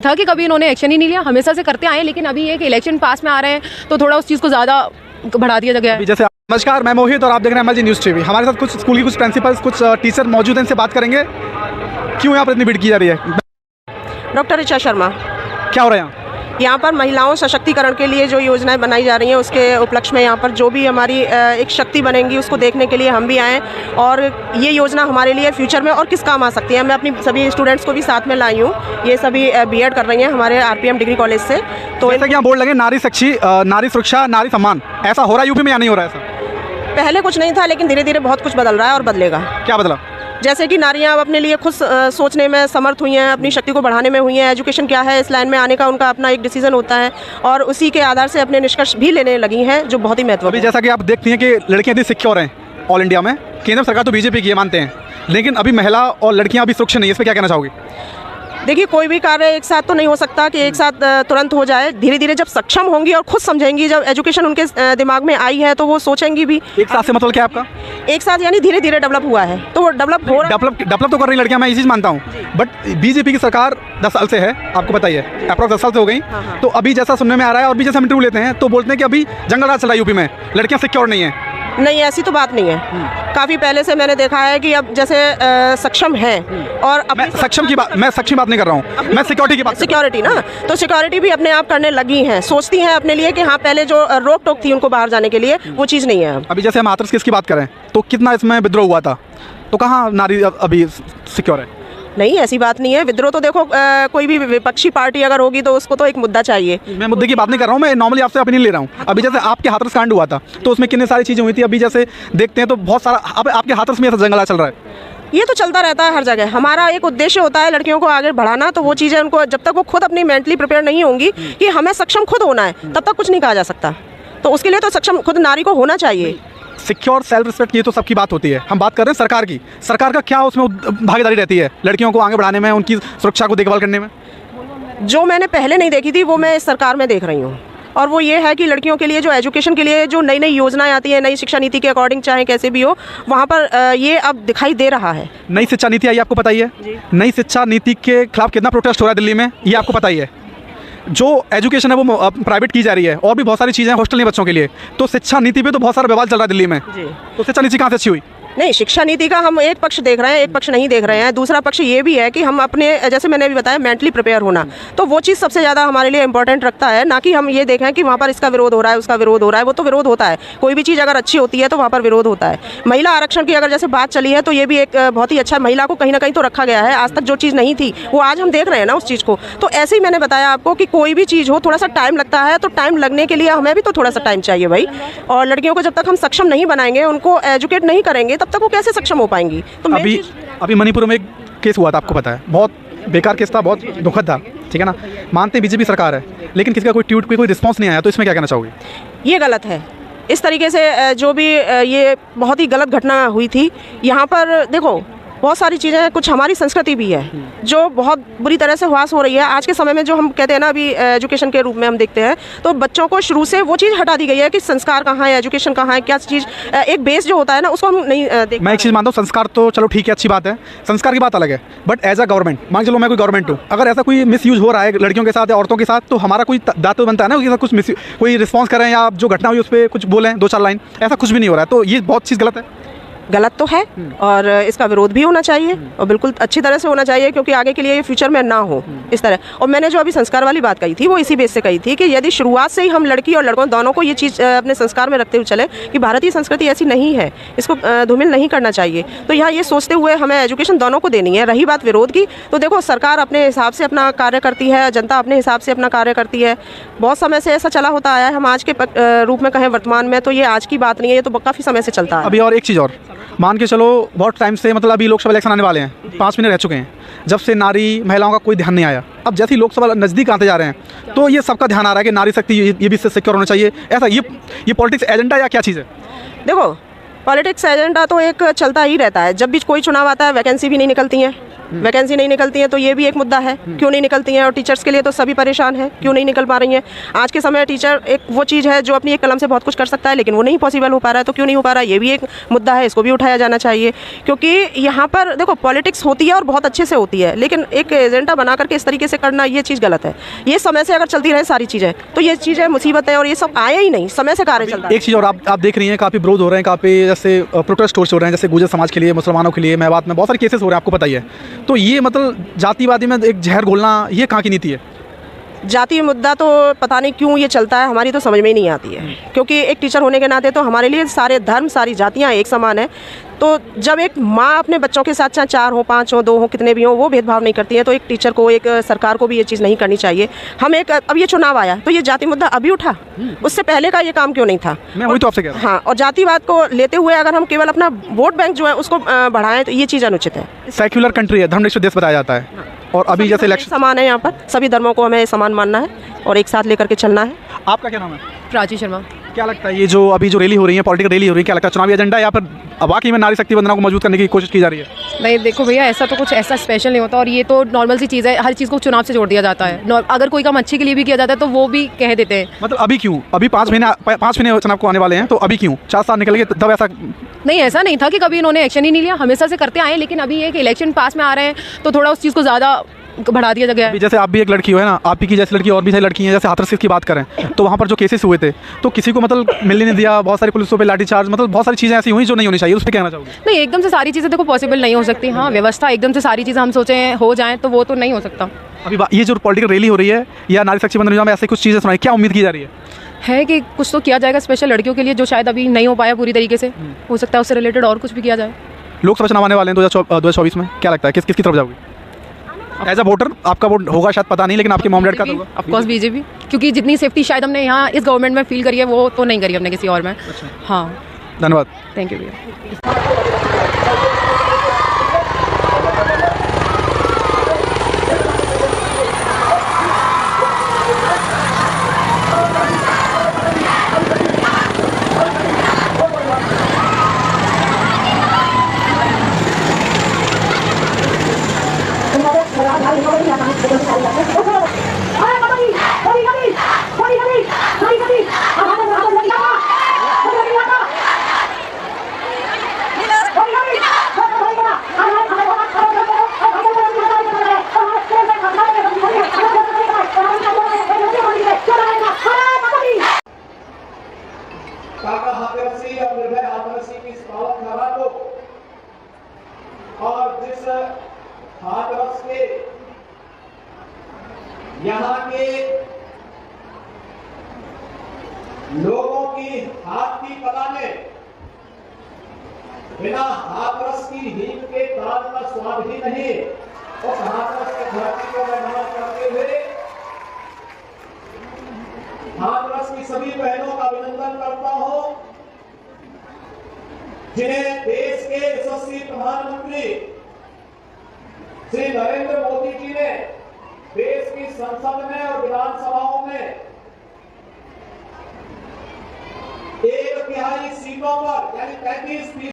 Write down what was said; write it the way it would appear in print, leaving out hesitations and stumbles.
था कि कभी इन्होंने एक्शन ही नहीं लिया, हमेशा से करते आए, लेकिन अभी एक इलेक्शन पास में आ रहे हैं तो थोड़ा उस चीज़ को ज़्यादा बढ़ा दिया गया है। जैसे नमस्कार, मैं मोहित और आप देख रहे हैं MLG न्यूज़ टीवी। हमारे साथ कुछ स्कूल की कुछ प्रिंसिपल्स, कुछ टीचर मौजूद हैं, इनसे बात करेंगे क्यों यहाँ पर इतनी भीड़ की जा रही है। डॉक्टर ऋचा शर्मा। क्या हो रहा है यहाँ पर महिलाओं सशक्तिकरण के लिए जो योजनाएं बनाई जा रही हैं उसके उपलक्ष्य में यहाँ पर जो भी हमारी एक शक्ति बनेंगी उसको देखने के लिए हम भी आए, और ये योजना हमारे लिए फ्यूचर में और किस काम आ सकती है। मैं अपनी सभी स्टूडेंट्स को भी साथ में लाई हूँ, ये सभी बीएड कर रही हैं हमारे RPM डिग्री कॉलेज से। तो जैसा कि यहाँ बोर्ड लगे नारी सुरक्षा, नारी सम्मान, ऐसा हो रहा है यूपी में या नहीं हो रहा है? ऐसा पहले कुछ नहीं था, लेकिन धीरे धीरे बहुत कुछ बदल रहा है और बदलेगा। क्या बदला? जैसे कि नारियां अब अपने लिए खुद सोचने में समर्थ हुई हैं, अपनी शक्ति को बढ़ाने में हुई हैं। एजुकेशन क्या है, इस लाइन में आने का उनका अपना एक डिसीजन होता है, और उसी के आधार से अपने निष्कर्ष भी लेने लगी हैं, जो बहुत ही महत्वपूर्ण है। जैसा कि आप देखती हैं कि लड़कियां इतनी सिक्योर हैं ऑल इंडिया में, केंद्र सरकार तो बीजेपी की है मानते हैं, लेकिन अभी महिला और लड़कियां अभी सुरक्षित नहीं है, इस पर क्या कहना चाहोगी? देखिए, कोई भी कार्य एक साथ तो नहीं हो सकता कि एक साथ तुरंत हो जाए। धीरे धीरे जब सक्षम होंगी और खुद समझेंगी, जब एजुकेशन उनके दिमाग में आई है तो वो सोचेंगी भी। एक साथ से मतलब क्या आपका? एक साथ यानी धीरे धीरे डेवलप हुआ है, तो वो डेवलप हो रहा है। डेवलप तो कर रही लड़कियां, मैं ये चीज़ मानता हूँ, बट बीजेपी की सरकार 10 साल से है, आपको पता ही है, अप्रॉक्स 10 साल से हो गई। तो अभी जैसा सुनने में आ रहा है और भी जैसे हम इंटरव्यू लेते हैं तो बोलते हैं कि अभी जंगल राज चल रहा है यूपी में, लड़कियां सिक्योर नहीं है। नहीं, ऐसी तो बात नहीं है। काफ़ी पहले से मैंने देखा है कि अब जैसे सक्षम है, और मैं सक्षम की बात नहीं कर रहा हूँ, मैं सिक्योरिटी की बात। सिक्योरिटी ना, तो सिक्योरिटी भी अपने आप करने लगी हैं, सोचती हैं अपने लिए कि हाँ, पहले जो रोक टोक थी उनको बाहर जाने के लिए, वो चीज़ नहीं है। अभी जैसे हम हाथरस केस की बात करें तो कितना इसमें विद्रोह हुआ था, तो कहाँ नारी अभी सिक्योर है? नहीं, ऐसी बात नहीं है। विद्रोह तो देखो, कोई भी विपक्षी पार्टी अगर होगी तो उसको तो एक मुद्दा चाहिए। मैं मुद्दे की बात नहीं कर रहा हूँ, मैं नॉर्मली आपसे ओपिनियन ले रहा हूँ। अभी जैसे आपके हाथरस कांड हुआ था तो उसमें कितनी सारी चीज़ें हुई थी, अभी जैसे देखते हैं तो बहुत सारा, अब आपके हाथरस में ऐसा जंगला चल रहा है। ये तो चलता रहता है हर जगह। हमारा एक उद्देश्य होता है लड़कियों को आगे बढ़ाना, तो वो चीज़ें उनको, जब तक वो खुद अपनी मेंटली प्रिपेयर नहीं होंगी कि हमें सक्षम खुद होना है, तब तक कुछ नहीं कहा जा सकता। तो उसके लिए तो सक्षम खुद नारी को होना चाहिए। सिक्योर, सेल्फ रिस्पेक्ट, ये तो सबकी बात होती है। हम बात कर रहे हैं सरकार की। सरकार का क्या उसमें भागीदारी रहती है लड़कियों को आगे बढ़ाने में, उनकी सुरक्षा को देखभाल करने में? जो मैंने पहले नहीं देखी थी वो मैं इस सरकार में देख रही हूँ, और वो ये है कि लड़कियों के लिए जो एजुकेशन के लिए जो नई नई योजनाएं आती है, नई शिक्षा नीति के अकॉर्डिंग, चाहे कैसे भी हो, वहाँ पर ये अब दिखाई दे रहा है। नई शिक्षा नीति आई, आपको पता ही है। नई शिक्षा नीति के खिलाफ कितना प्रोटेस्ट हो रहा है दिल्ली में, ये आपको पता ही है। जो एजुकेशन है वो प्राइवेट की जा रही है, और भी बहुत सारी चीज़ें हॉस्टल नहीं बच्चों के लिए, तो शिक्षा नीति पे तो बहुत सारा विवाद चल रहा है दिल्ली में। तो शिक्षा नीति कहाँ से अच्छी हुई? नहीं, शिक्षा नीति का हम एक पक्ष देख रहे हैं, एक पक्ष नहीं देख रहे हैं। दूसरा पक्ष ये भी है कि हम अपने, जैसे मैंने अभी बताया, मेंटली प्रिपेयर होना, तो वो चीज़ सबसे ज़्यादा हमारे लिए इंपॉर्टेंट रखता है, ना कि हम ये देखें कि वहाँ पर इसका विरोध हो रहा है, उसका विरोध हो रहा है। वो तो विरोध होता है, कोई भी चीज़ अगर अच्छी होती है तो वहाँ पर विरोध होता है। महिला आरक्षण की अगर जैसे बात चली है तो ये भी एक बहुत ही अच्छा, महिला को कहीं ना कहीं तो रखा गया है। आज तक जो चीज़ नहीं थी वो आज हम देख रहे हैं ना उस चीज़ को। तो ऐसे ही मैंने बताया आपको कि कोई भी चीज़ हो, थोड़ा सा टाइम लगता है, तो टाइम लगने के लिए हमें भी तो थोड़ा सा टाइम चाहिए भाई। और लड़कियों को जब तक हम सक्षम नहीं बनाएंगे, उनको एजुकेट नहीं करेंगे, तब तक वो कैसे सक्षम हो पाएंगी? तो अभी मणिपुर में एक केस हुआ था, आपको पता है, बहुत बेकार केस था, बहुत दुखद था, ठीक है ना। मानते बीजेपी सरकार है, लेकिन किसी का कोई ट्वीट पे कोई रिस्पांस नहीं आया, तो इसमें क्या कहना चाहोगे? ये गलत है। इस तरीके से जो भी ये बहुत ही गलत घटना हुई थी, यहाँ पर देखो बहुत सारी चीज़ें हैं, कुछ हमारी संस्कृति भी है जो बहुत बुरी तरह से ह्रास हो रही है आज के समय में। जो हम कहते हैं ना, अभी एजुकेशन के रूप में हम देखते हैं तो बच्चों को शुरू से वो चीज़ हटा दी गई है कि संस्कार कहाँ है, एजुकेशन कहाँ है, क्या चीज़, एक बेस जो होता है ना, उसको हम नहीं देख। मैं एक चीज़ मानता हूँ, संस्कार तो चलो ठीक है, अच्छी बात है, संस्कार की बात अलग है, बट एज अ गवर्नमेंट, मान चलो मैं कोई गवर्नमेंट हूँ, अगर ऐसा कोई मिसयूज हो रहा है लड़कियों के साथ या औरतों के साथ, तो हमारा कोई दायित्व बनता है ना कि कुछ कोई रिस्पॉन्स करें या जो घटना हुई उस पर कुछ बोलें, 2-4 लाइन। ऐसा कुछ भी नहीं हो रहा है, तो ये बहुत चीज़ गलत है। गलत तो है, और इसका विरोध भी होना चाहिए, और बिल्कुल अच्छी तरह से होना चाहिए, क्योंकि आगे के लिए ये फ्यूचर में ना हो इस तरह। और मैंने जो अभी संस्कार वाली बात कही थी वो इसी बेस से कही थी कि यदि शुरुआत से ही हम लड़की और लड़कों दोनों को ये चीज़ अपने संस्कार में रखते हुए चले कि भारतीय संस्कृति ऐसी नहीं है, इसको धूमिल नहीं करना चाहिए, तो यहाँ ये सोचते हुए हमें एजुकेशन दोनों को देनी है। रही बात विरोध की, तो देखो सरकार अपने हिसाब से अपना कार्य करती है, जनता अपने हिसाब से अपना कार्य करती है। बहुत समय से ऐसा चला होता आया है। हम आज के रूप में कहें वर्तमान में, तो ये आज की बात नहीं है, ये तो काफ़ी समय से चलता है। अभी और एक चीज़ और मान के चलो, बहुत टाइम से, मतलब अभी लोकसभा इलेक्शन आने वाले हैं, 5 महीने रह चुके हैं, जब से नारी महिलाओं का कोई ध्यान नहीं आया। अब जैसे ही लोकसभा नज़दीक आते जा रहे हैं तो ये सबका ध्यान आ रहा है कि नारी शक्ति, ये भी इससे सिक्योर होना चाहिए। ऐसा ये पॉलिटिक्स एजेंडा या क्या चीज़ है? देखो, पॉलिटिक्स एजेंडा तो एक चलता ही रहता है। जब भी कोई चुनाव आता है वैकेंसी भी नहीं निकलती हैं, वैकेंसी नहीं निकलती है तो ये भी एक मुद्दा है, क्यों नहीं निकलती हैं। और टीचर्स के लिए तो सभी परेशान हैं, क्यों नहीं निकल पा रही हैं। आज के समय टीचर एक वो चीज़ है जो अपनी एक कलम से बहुत कुछ कर सकता है, लेकिन वो नहीं पॉसिबल हो पा रहा है। तो क्यों नहीं हो पा रहा है, ये भी एक मुद्दा है, इसको भी उठाया जाना चाहिए। क्योंकि यहाँ पर देखो पॉलिटिक्स होती है और बहुत अच्छे से होती है, लेकिन एक एजेंडा बना करके इस तरीके से करना ये चीज़ गलत है। ये समय से अगर चलती रहे सारी चीज़ें तो ये चीज़ें मुसीबत है, और ये सब आए ही नहीं, समय से कार्य चल रहा है। एक चीज़ और आप देख रही हैं, काफ़ी विरोध हो रहे हैं, काफ़ी जैसे प्रोटेस्ट हो रहे हैं, जैसे गुर्जर समाज के लिए, मुसलमानों के लिए, मेवात में बहुत सारे केसेस हो रहे हैं, आपको पता ही है। तो ये मतलब जातिवादी में एक जहर घोलना, ये कहाँ की नीति है? जातीय मुद्दा तो पता नहीं क्यों ये चलता है, हमारी तो समझ में ही नहीं आती है। क्योंकि एक टीचर होने के नाते तो हमारे लिए सारे धर्म, सारी जातियाँ एक समान है। तो जब एक माँ अपने बच्चों के साथ चाहे 4 हो, 5 हो, 2 हो, कितने भी हो, वो भेदभाव नहीं करती है, तो एक टीचर को, एक सरकार को भी ये चीज़ नहीं करनी चाहिए। हम एक अब ये चुनाव आया तो ये जाति मुद्दा अभी उठा, उससे पहले का ये काम क्यों नहीं था? मैं वही तो आपसे कह रहा हूँ। हाँ, और जातिवाद को लेते हुए अगर हम केवल अपना वोट बैंक जो है उसको बढ़ाएं तो ये चीज़ अनुचित है। सेक्युलर कंट्री है, धर्मनिरपेक्ष देश बताया जाता है, और अभी जैसे इलेक्शन समान है, यहाँ पर सभी धर्मों को हमें समान मानना है और एक साथ लेकर के चलना है। आपका क्या नाम है? प्राची शर्मा। क्या लगता है ये जो अभी जो रैली हो रही है, पॉलिटिकल रैली हो रही है, क्या लगता है चुनावी एजेंडा है या फिर वाकई में नारी शक्ति वंदना को मजबूत करने की कोशिश की जा रही है? नहीं देखो भैया, ऐसा तो कुछ ऐसा स्पेशल नहीं होता, और ये तो नॉर्मल सी चीज़ है, हर चीज़ को चुनाव से जोड़ दिया जाता है। अगर कोई काम अच्छे के लिए भी किया जाता है तो वो भी कह देते हैं। मतलब अभी क्यों? अभी 5 महीने चुनाव को आने वाले हैं, तो अभी क्यों 4 साल निकल गए तब ऐसा? नहीं, ऐसा नहीं था कि कभी इन्होंने एक्शन ही नहीं लिया, हमेशा से करते आए, लेकिन अभी एक इलेक्शन पास में आ रहे हैं तो थोड़ा उस चीज़ को ज़्यादा बढ़ा दिया गया है। जैसे आप भी एक लड़की हो है ना, आप ही की जैसी लड़की और भी सारी लड़की हैं, जैसे हाथरस की बात करें तो वहाँ पर जो केसेस हुए थे तो किसी को मतलब मिलने नहीं दिया, बहुत सारी पुलिसों पे लाठीचार्ज, मतलब बहुत सारी चीज़ें ऐसी हुई जो नहीं होनी चाहिए, उस पर कहना चाहोगे? नहीं, एकदम से सारी चीज़ें देखो पॉसिबल नहीं हो सकती। हाँ, व्यवस्था एकदम से सारी चीज़ें हम सोचें हो जाएं तो वो तो नहीं हो सकता। अभी ये जो पॉलिटिकल रैली हो रही है या नारी शक्ति वंदन योजना में ऐसी कुछ चीज़ें सुनाई, क्या उम्मीद की जा रही है कि कुछ तो किया जाएगा स्पेशल लड़कियों के लिए, जो शायद अभी नहीं हो पाया पूरी तरीके से। हो सकता है उससे रिलेटेड और कुछ भी किया जाए। लोकसभा चुनाव आने वाले हैं 2024 में, क्या लगता है किसकी तरफ जाओगे एज अ वोटर? आपका वोट होगा शायद पता नहीं, लेकिन आपके मॉम डैड का तो होगा। ऑफ कोर्स बीजेपी, क्योंकि जितनी सेफ्टी शायद हमने यहाँ इस गवर्नमेंट में फील करी है वो तो नहीं करी हमने किसी और में। हाँ, धन्यवाद। थैंक यू भैया। काका हाथरसी और निर्भय हाथरसी की इस पावन धरा को और जिस हाथरस के यहाँ के लोगों की हाथ की कला में बिना हाथरस की हींग के दाल का स्वाद ही नहीं, उस हाथरस की धरती को मैं नमन करते हुए हाथरस की सभी बहनों का अभिनंदन करता हूं, जिन्हें देश के यशस्वी प्रधानमंत्री श्री नरेंद्र मोदी जी ने देश की संसद में और विधानसभाओं में 1/3 सीटों पर यानी 35%